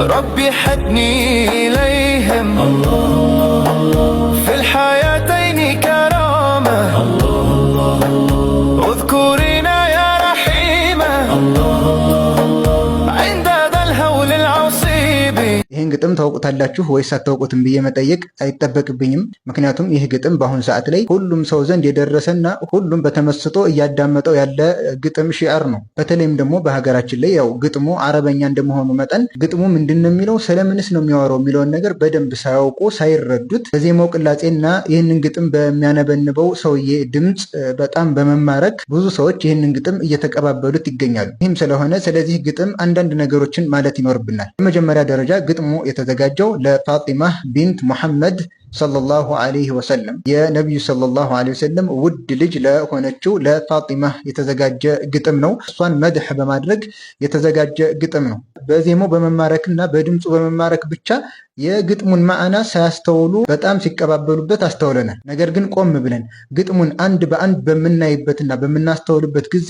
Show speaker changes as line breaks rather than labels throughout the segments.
ربي حدني إليهم في الحياتين كرامة اذكرينا يا رحيمة عند ذا الهول العصيب
ይህን ግጥም ታውቁታላችሁ ወይስ አታውቁትም ብዬ መጠየቅ አይጠበቅብኝም። ምክንያቱም ይህ ግጥም በአሁን ሰዓት ላይ ሁሉም ሰው ዘንድ የደረሰና ሁሉም በተመስጦ እያዳመጠው ያለ ግጥም ሺዓር ነው። በተለይም ደግሞ በሀገራችን ላይ ያው ግጥሙ አረበኛ እንደመሆኑ መጠን ግጥሙ ምንድን ነው የሚለው ስለምንስ ነው የሚያወራው የሚለውን ነገር በደንብ ሳያውቁ ሳይረዱት በዜማው ቅላጼና ይህንን ግጥም በሚያነበንበው ሰውዬ ድምፅ በጣም በመማረክ ብዙ ሰዎች ይህንን ግጥም እየተቀባበሉት ይገኛሉ። ይህም ስለሆነ ስለዚህ ግጥም አንዳንድ ነገሮችን ማለት ይኖርብናል። በመጀመሪያ ደረጃ ግጥሙ የተዘጋጀው ለፋጢማ ቢንት ሙሐመድ ሰለላሁ ዐለይሂ ወሰለም የነቢዩ ሰለላሁ ዐለይሂ ወሰለም ውድ ልጅ ለሆነችው ለፋጢማ የተዘጋጀ ግጥም ነው። እሷን መድህ በማድረግ የተዘጋጀ ግጥም ነው። በዜማው በመማረክና በድምፁ በመማረክ ብቻ የግጥሙን ማዕና ሳያስተውሉ በጣም ሲቀባበሉበት አስተውለናል። ነገር ግን ቆም ብለን ግጥሙን አንድ በአንድ በምናይበትና በምናስተውልበት ጊዜ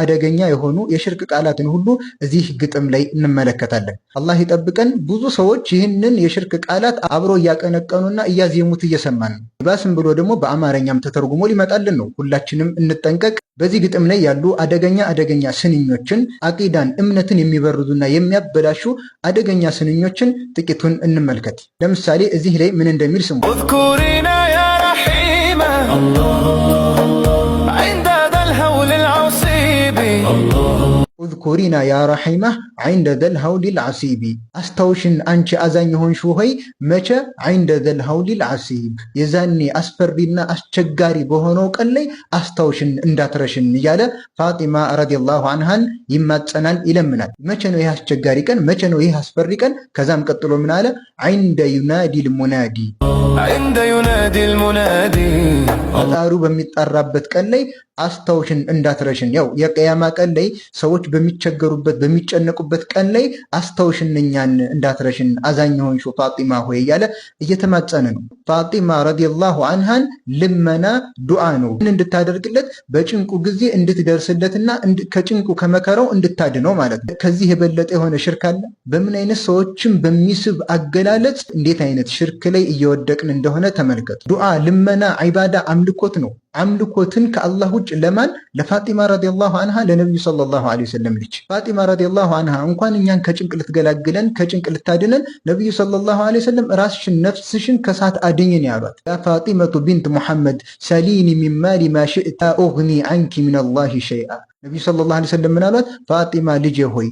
አደገኛ የሆኑ የሽርክ ቃላትን ሁሉ እዚህ ግጥም ላይ እንመለከታለን። አላህ ይጠብቀን። ብዙ ሰዎች ይህንን የሽርክ ቃላት አብሮ እያቀነቀኑና እያዜሙት እየሰማን ነው። ባስም ብሎ ደግሞ በአማርኛም ተተርጉሞ ሊመጣልን ነው። ሁላችንም እንጠንቀቅ። በዚህ ግጥም ላይ ያሉ አደገኛ ስንኞችን አቂዳን፣ እምነትን የሚበርዙና የሚያበላሹ አደገኛ ስንኞችን ጥቂቱን እንመልከት። ለምሳሌ እዚህ ላይ ምን እንደሚል ስሙ።
اذكرينا يا رحيمة عند ذا الهول العصيب
اذكرينا يا رحيمة عند ذا الهول العصيب አስታውሽን አንቺ አዛኝ ሆንሽ ሆይ መቼ عند ذا الهول العصيب የዛኔ አስፈሪና አስቸጋሪ በሆነው ቀን ላይ አስታውሽን እንዳትረሽን እያለ ፋጢማ ረዲየላሁ ዐንሃን ይማጸናል፣ ይለምናል። መቼ ነው ይህ አስቸጋሪ ቀን? መቼ ነው ይህ አስፈሪ ቀን? ከዛም ቀጥሎ ምን አለ? عند ينادي المنادي
عند ينادي المنادي
ፈጣሩ በሚጠራበት ቀን ላይ አስታውሽን እንዳትረሽን። ያው የቂያማ ቀን ላይ ሰዎች በሚቸገሩበት በሚጨነቁበት ቀን ላይ አስታውሽን እኛን እንዳትረሽን አዛኝ ሆንሽው ፋጢማ ሆይ እያለ እየተማጸነ ነው። ፋጢማ ረዲየላሁ ዐንሃን ልመና ዱዓ ነው። እንድታደርግለት በጭንቁ ጊዜ እንድትደርስለትና ከጭንቁ ከመከራው እንድታድነው ማለት ነው። ከዚህ የበለጠ የሆነ ሽርክ አለ? በምን አይነት ሰዎችን በሚስብ አገላለጽ እንዴት አይነት ሽርክ ላይ እየወደቅን እንደሆነ ተመልከቱ። ዱዓ፣ ልመና፣ ዒባዳ አምልኮት ነው። አምልኮትን ከአላህ ውጭ ለማን? ለፋጢማ ረዲየላሁ ዐንሃ ለነብዩ ሰለላሁ ዐለይሂ ወሰለም ልጅ ፋጢማ ረዲየላሁ ዐንሃ እንኳን እኛን ከጭንቅ ልትገላግለን ከጭንቅ ልታድነን ነብዩ ሰለላሁ ዐለይሂ ወሰለም ራስሽን ነፍስሽን ከሳት አድኝን ያሏት። ያ ፋጢመቱ ቢንት ሙሐመድ ሰሊኒ ሚን ማሊ ማ ሽእታ ኡግኒ ዐንኪ ሚነላሂ ሸይአ። ነብዩ ሰለላሁ ዐለይሂ ወሰለም ምን አሏት? ፋጢማ ልጄ ሆይ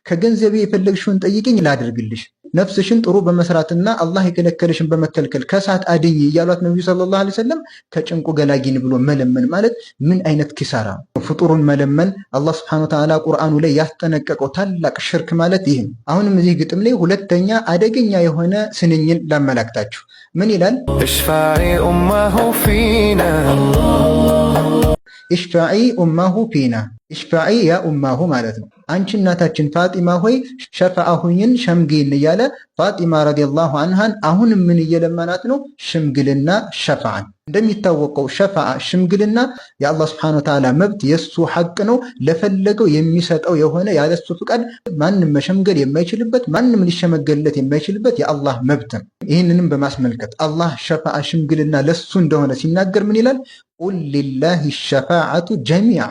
ከገንዘቤ የፈለግሽውን ጠይቅኝ ላድርግልሽ። ነፍስሽን ጥሩ በመስራትና አላህ የከለከለሽን በመከልከል ከሳት አድኝ እያሏት ነብዩ ሰለላሁ ዐለይሂ ወሰለም ከጭንቁ ገላጊን ብሎ መለመን ማለት ምን አይነት ኪሳራ! ፍጡሩን መለመን አላህ ሱብሓነሁ ወተዓላ ቁርአኑ ላይ ያስጠነቀቀው ታላቅ ሽርክ ማለት ይህ ነው። አሁንም እዚህ ግጥም ላይ ሁለተኛ አደገኛ የሆነ ስንኝን ላመላክታችሁ። ምን ይላል?
اشفعي أمه فينا
ኢሽፋዒ ኡማሁ ፊና። ኢሽፋዒ ያ ኡማሁ ማለት ነው። አንቺ እናታችን ፋጢማ ሆይ ሸፋዓ ሁኝን ሸምግይን እያለ ፋጢማ ረዲየላሁ ዐንሃን አሁንም ምን እየለመናት ነው? ሽምግልና፣ ሸፋዓን። እንደሚታወቀው ሸፋዓ ሽምግልና የአላህ ሱብሓነሁ ወተዓላ መብት የሱ ሐቅ ነው። ለፈለገው የሚሰጠው የሆነ ያለሱ ፍቃድ ማንም መሸምገል የማይችልበት ማንም ሊሸመገልለት የማይችልበት የአላህ መብት ነው። ይህንንም በማስመልከት አላህ ሸፋዓ ሽምግልና ለሱ እንደሆነ ሲናገር ምን ይላል? ቁል ሊላሂ ሸፋዓቱ ጀሚዓ፣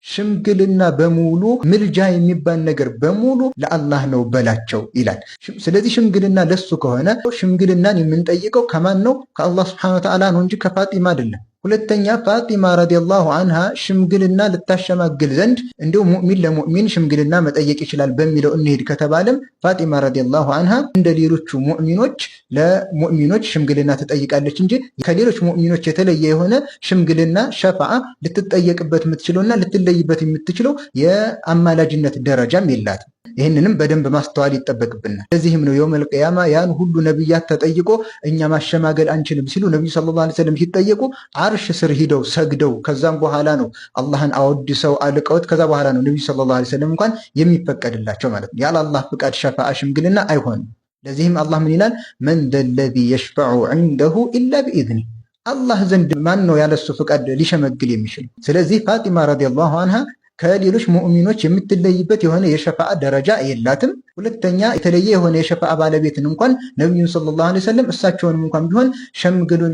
ሽምግልና በሙሉ ምልጃ የሚባል ነገር በሙሉ ለአላህ ነው በላቸው ይላል። ስለዚህ ሽምግልና ለሱ ከሆነ ሽምግልናን የምንጠይቀው ከማን ነው? ከአላህ ሱብሓነሁ ወተዓላ ነው እንጂ ከፋጢማ አይደለም። ሁለተኛ ፋጢማ ረዲየላሁ ዐንሃ ሽምግልና ልታሸማግል ዘንድ እንዲሁ ሙእሚን ለሙእሚን ሽምግልና መጠየቅ ይችላል በሚለው እንሄድ ከተባለም ፋጢማ ረዲየላሁ ዐንሃ እንደ ሌሎቹ ሙእሚኖች ለሙእሚኖች ሽምግልና ትጠይቃለች እንጂ ከሌሎች ሙእሚኖች የተለየ የሆነ ሽምግልና ሸፋዓ ልትጠየቅበት የምትችለውና ልትለይበት የምትችለው የአማላጅነት ደረጃም የላትም። ይህንንም በደንብ ማስተዋል ይጠበቅብናል። ለዚህም ነው የውመል ቂያማ ያን ሁሉ ነቢያት ተጠይቆ እኛ ማሸማገል አንችልም ሲሉ ነቢዩ ሰለላሁ ዐለይሂ ወሰለም ሲጠየቁ አርሽ ስር ሂደው ሰግደው ከዛም በኋላ ነው አላህን አወድሰው አልቀውት ከዛ በኋላ ነው ነቢዩ ሰለላሁ ዐለይሂ ወሰለም እንኳን የሚፈቀድላቸው ማለት ነው። ያለ አላህ ፍቃድ ሸፋዓ ሽምግልና አይሆንም። ለዚህም አላህ ምን ይላል? መን ዘለዚ የሽፈዑ ዐንደሁ ኢላ ቢኢዝኒ፣ አላህ ዘንድ ማን ነው ያለሱ ፍቃድ ሊሸመግል የሚችል? ስለዚህ ፋጢማ ረዲየላሁ ዐንሃ ከሌሎች ሙእሚኖች የምትለይበት የሆነ የሸፋዓ ደረጃ የላትም። ሁለተኛ የተለየ የሆነ የሸፋዓ ባለቤትን እንኳን ነቢዩን ሰለላሁ ዐለይሂ ወሰለም እሳቸውንም እንኳን ቢሆን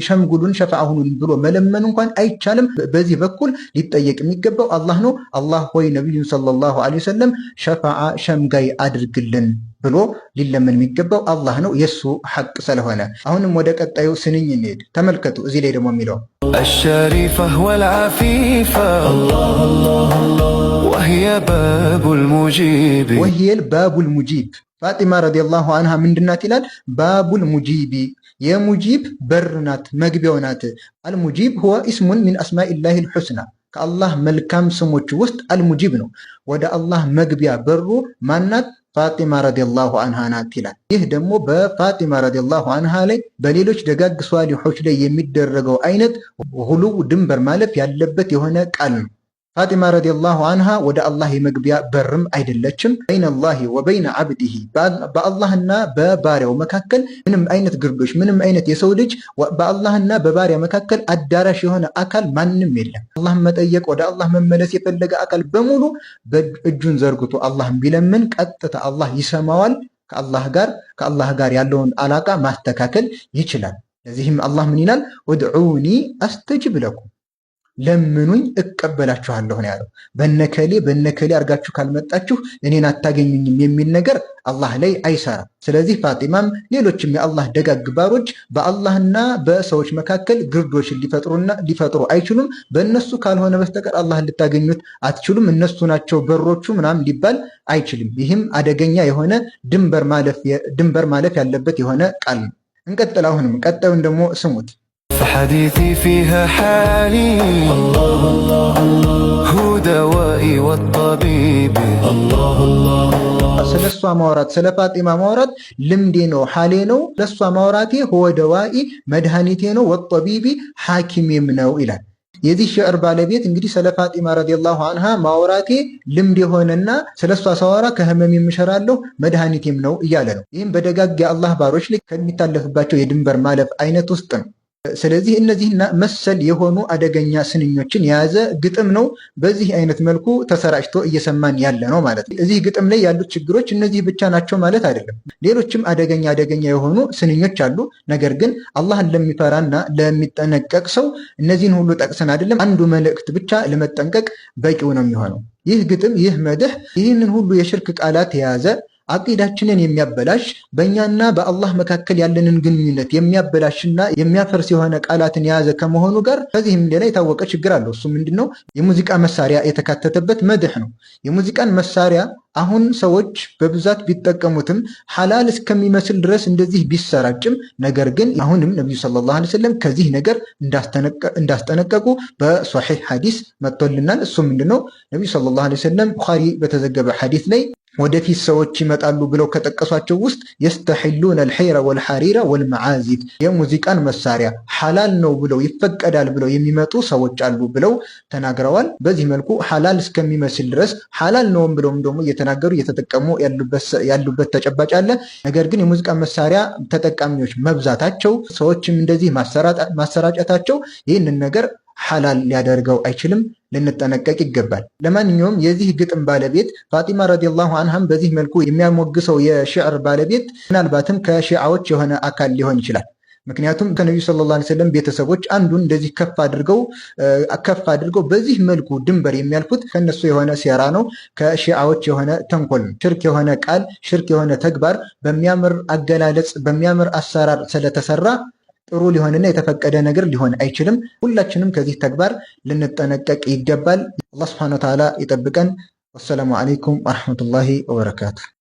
ሸምግሉን ሸፋዓ ሁኑን ብሎ መለመን እንኳን አይቻልም። በዚህ በኩል ሊጠየቅ የሚገባው አላህ ነው። አላህ ሆይ ነቢዩን ሰለላሁ ዐለይሂ ወሰለም ሸፋዓ ሸምጋይ አድርግልን ብሎ ሊለመን የሚገባው አላህ ነው፣ የሱ ሐቅ ስለሆነ። አሁንም ወደ ቀጣዩ ስንኝ እንሄድ። ተመልከቱ እዚህ ላይ ደግሞ የሚለው
الشريفة والعفيفة وهي باب المجيب
باب المجيب ፋጢማ ረዲየላሁ አንሃ ምንድናት ይላል? ባቡል ሙጂቢ የሙጂብ በርናት መግቢያው ናት። አልሙጂብ ሁወ ኢስሙን ሚን አስማኢላሂል ሑስና ከአላህ መልካም ስሞች ውስጥ አልሙጂብ ነው። ወደ አላህ መግቢያ በሩ ማናት? ፋጢማ ረዲየላሁ አንሃ ናት ይላል። ይህ ደግሞ በፋጢማ ረዲየላሁ አንሃ ላይ በሌሎች ደጋግ ሷሊሖች ላይ የሚደረገው አይነት ሁሉው ድንበር ማለፍ ያለበት የሆነ ቃል ነው። ፋጢማ ረዲየላሁ አንሃ ወደ አላህ የመግቢያ በርም አይደለችም። በይነላሂ ወበይነ ዓብዲሂ በአላህና በባሪያው መካከል ምንም አይነት ግርዶሽ፣ ምንም አይነት የሰው ልጅ በአላህና በባሪያ መካከል አዳራሽ የሆነ አካል ማንም የለም። አላህን መጠየቅ ወደ አላህ መመለስ የፈለገ አካል በሙሉ እጁን ዘርግቶ አላህን ቢለምን ቀጥታ አላህ ይሰማዋል። ከአላህ ጋር ያለውን አላቃ ማስተካከል ይችላል። ለዚህም አላህ ምን ይላል? ወድዑኒ አስተጅብ ለኩም ለምኑኝ እቀበላችኋለሁ ነው ያለው። በነከሌ አርጋችሁ ካልመጣችሁ እኔን አታገኙኝም የሚል ነገር አላህ ላይ አይሰራም። ስለዚህ ፋጢማም ሌሎችም የአላህ ደጋግ ባሮች በአላህና በሰዎች መካከል ግርዶችን ሊፈጥሩ አይችሉም። በእነሱ ካልሆነ በስተቀር አላህን ልታገኙት አትችሉም። እነሱ ናቸው በሮቹ ምናምን ሊባል አይችልም። ይህም አደገኛ የሆነ ድንበር ማለፍ ያለበት የሆነ ቃል ነው። እንቀጥል። አሁንም ቀጣዩን ደግሞ ስሙት።
فحديثي فيها حالي هو دوائي والطبيب
ስለ እሷ ማውራት ስለ ፋጢማ ማውራት ልምዴ ነው፣ ሓሌ ነው። ለእሷ ማውራቴ ሁወ ደዋኢ መድኃኒቴ ነው፣ ወጠቢቢ ሐኪሜም ነው ይላል። የዚህ ሽዕር ባለቤት እንግዲህ ስለ ፋጢማ ረዲየላሁ አንሃ ማውራቴ ልምድ የሆነና ስለ እሷ ሳወራ ከህመም የምሸራለሁ መድኃኒቴም ነው እያለ ነው። ይህም በደጋግ የአላህ ባሮች ላይ ከሚታለፍባቸው የድንበር ማለፍ አይነት ውስጥ ነው። ስለዚህ እነዚህና መሰል የሆኑ አደገኛ ስንኞችን የያዘ ግጥም ነው። በዚህ አይነት መልኩ ተሰራጭቶ እየሰማን ያለ ነው ማለት ነው። እዚህ ግጥም ላይ ያሉት ችግሮች እነዚህ ብቻ ናቸው ማለት አይደለም። ሌሎችም አደገኛ የሆኑ ስንኞች አሉ። ነገር ግን አላህን ለሚፈራና ለሚጠነቀቅ ሰው እነዚህን ሁሉ ጠቅሰን አይደለም፣ አንዱ መልእክት ብቻ ለመጠንቀቅ በቂው ነው የሚሆነው። ይህ ግጥም፣ ይህ መድህ ይህንን ሁሉ የሽርክ ቃላት የያዘ አቂዳችንን የሚያበላሽ በእኛና በአላህ መካከል ያለንን ግንኙነት የሚያበላሽና የሚያፈርስ የሆነ ቃላትን የያዘ ከመሆኑ ጋር ከዚህም ሌላ የታወቀ ችግር አለው። እሱ ምንድነው? የሙዚቃ መሳሪያ የተካተተበት መድህ ነው። የሙዚቃን መሳሪያ አሁን ሰዎች በብዛት ቢጠቀሙትም ሐላል እስከሚመስል ድረስ እንደዚህ ቢሰራጭም፣ ነገር ግን አሁንም ነቢዩ ሰለላሁ ዐለይሂ ወሰለም ከዚህ ነገር እንዳስጠነቀቁ በሶሒህ ሐዲስ መጥቶልናል። እሱ ምንድነው? ነቢዩ ሰለላሁ ዐለይሂ ወሰለም ቡኻሪ በተዘገበ ሐዲስ ላይ ወደፊት ሰዎች ይመጣሉ ብለው ከጠቀሷቸው ውስጥ የስተሒሉን አልሒረ ወልሐሪረ ወልመዓዚፍ የሙዚቃን መሳሪያ ሐላል ነው ብለው ይፈቀዳል ብለው የሚመጡ ሰዎች አሉ ብለው ተናግረዋል። በዚህ መልኩ ሐላል እስከሚመስል ድረስ ሐላል ነውም ብለውም ደግሞ እየተናገሩ እየተጠቀሙ ያሉበት ተጨባጭ አለ። ነገር ግን የሙዚቃ መሳሪያ ተጠቃሚዎች መብዛታቸው፣ ሰዎችም እንደዚህ ማሰራጨታቸው ይህንን ነገር ሐላል ሊያደርገው አይችልም። ልንጠነቀቅ ይገባል። ለማንኛውም የዚህ ግጥም ባለቤት ፋጢማ ረዲየላሁ አንሃም በዚህ መልኩ የሚያሞግሰው የሽዕር ባለቤት ምናልባትም ከሺዓዎች የሆነ አካል ሊሆን ይችላል። ምክንያቱም ከነቢዩ ሰለላሁ ዐለይሂ ወሰለም ቤተሰቦች አንዱን እንደዚህ ከፍ አድርገው በዚህ መልኩ ድንበር የሚያልፉት ከነሱ የሆነ ሴራ ነው፣ ከሺዓዎች የሆነ ተንኮል ነው። ሽርክ የሆነ ቃል፣ ሽርክ የሆነ ተግባር በሚያምር አገላለጽ በሚያምር አሰራር ስለተሰራ ጥሩ ሊሆንና የተፈቀደ ነገር ሊሆን አይችልም። ሁላችንም ከዚህ ተግባር ልንጠነቀቅ ይገባል። አላህ ሱብሓነሁ ወተዓላ ይጠብቀን። ወሰላሙ አለይኩም ወረሕመቱላሂ ወበረካቱ።